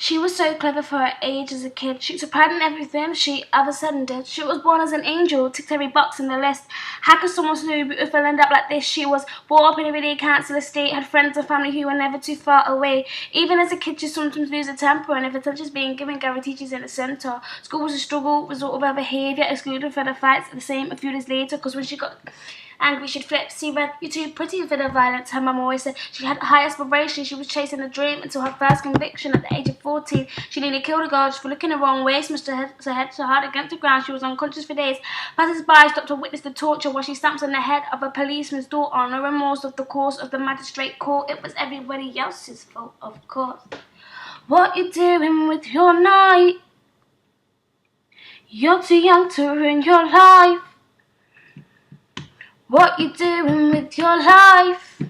She was so clever for her age as a kid. She took pride in everything she ever said and did. She was born as an angel, ticked every box in the list. How could someone so beautiful end up like this? She was brought up in a really council estate, had friends and family who were never too far away. Even as a kid, she sometimes lose her temper, and if attention is being given, Gary teaches in the centre. School was a struggle, result of her behaviour, excluded for the fights, the same a few days later, because when she got angry, she'd flip. See, Red, you're too pretty for the violence, her mum always said. She had high aspirations, she was chasing a dream until her first conviction at the age of 14. She nearly killed a girl just for looking the wrong way, smashed her head so hard against the ground she was unconscious for days. Passers-by stopped to witness the torture while she stamps on the head of a policeman's door. No remorse of the course of the magistrate court. It was everybody else's fault, of course. What you doing with your night? You're too young to ruin your life. What you doing with your life?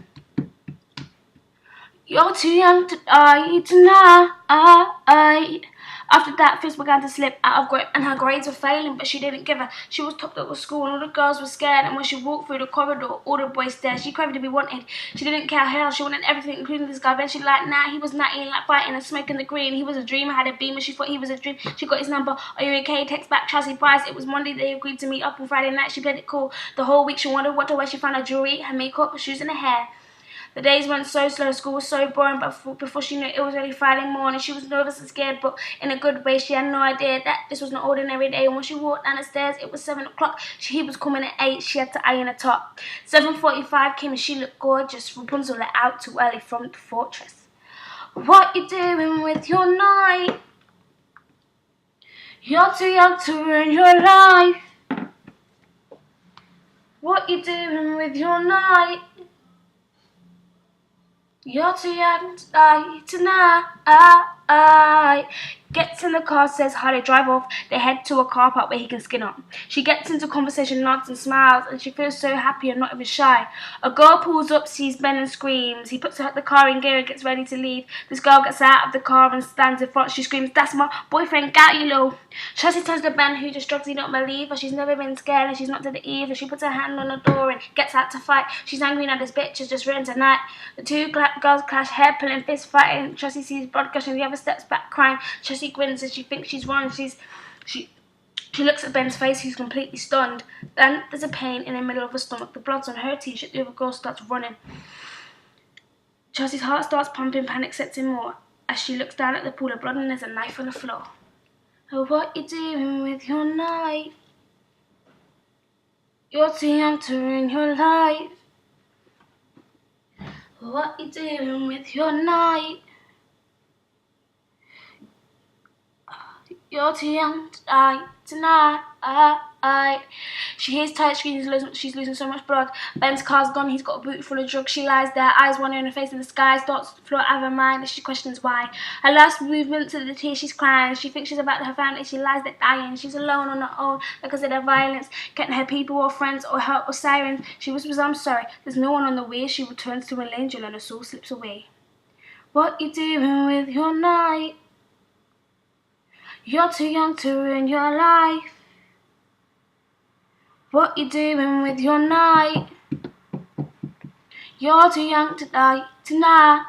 You're too young to die tonight. After that, Fizz began to slip out of grip and her grades were failing, but she didn't give her. She was topped up with school and all the girls were scared, and when she walked through the corridor, all the boys stared. She craved to be wanted. She didn't care how, she wanted everything, including this guy. Then she liked nah, he was natty, like fighting and smoking the green. He was a dreamer, had a beamer, she thought he was a dream. She got his number. Are you okay? Text back Chelsea Price. It was Monday, they agreed to meet up on Friday night. She played it cool. The whole week she wondered what to wear. She found her jewelry, her makeup, her shoes and her hair. The days went so slow, school was so boring, but before she knew it, it was already Friday morning. She was nervous and scared, but in a good way. She had no idea that this was an ordinary day. And when she walked down the stairs, it was 7 o'clock. He was coming at 8. She had to iron her top. 7:45 came and she looked gorgeous. Rapunzel let out too early from the fortress. What you doing with your night? You're too young to ruin your life. What you doing with your night? You're too young to die tonight. Gets in the car, says hi, they drive off. They head to a car park where he can skin up. She gets into conversation, nods and smiles, and she feels so happy and not even shy. A girl pulls up, sees Ben and screams. He puts the car in gear and gets ready to leave. This girl gets out of the car and stands in front. She screams, "That's my boyfriend, get you low." Chelsea turns to Ben, who just shrugs. He don't believe her. She's never been scared and she's not to the either. She puts her hand on the door and gets out to fight. She's angry now this bitch has just ruined her night. The two girls clash, hair pulling, fist fighting. Chelsea sees blood gushing, the other steps back crying. Chelsea grins as she thinks she's won. She looks at Ben's face, who's completely stunned. Then there's a pain in the middle of her stomach. The blood's on her t-shirt. The other girl starts running. Chelsea's heart starts pumping. Panic sets in more as she looks down at the pool of blood and there's a knife on the floor. Oh, what you doing with your night? You're too young to ruin your life. What you doing with your night? You're too young to die tonight. She hears tight screams, she's losing so much blood. Ben's car's gone, he's got a boot full of drugs. She lies there, eyes wandering her face in the sky, thoughts float out of her mind as she questions why. Her last movements of the tears, she's crying. She thinks she's about her family, she lies there dying. She's alone on her own because of the violence, getting her people or friends or help or sirens. She whispers, "I'm sorry, there's no one on the way." She returns to an angel and her soul slips away. What you doing with your night? You're too young to ruin your life. What you doing with your night? You're too young to die tonight.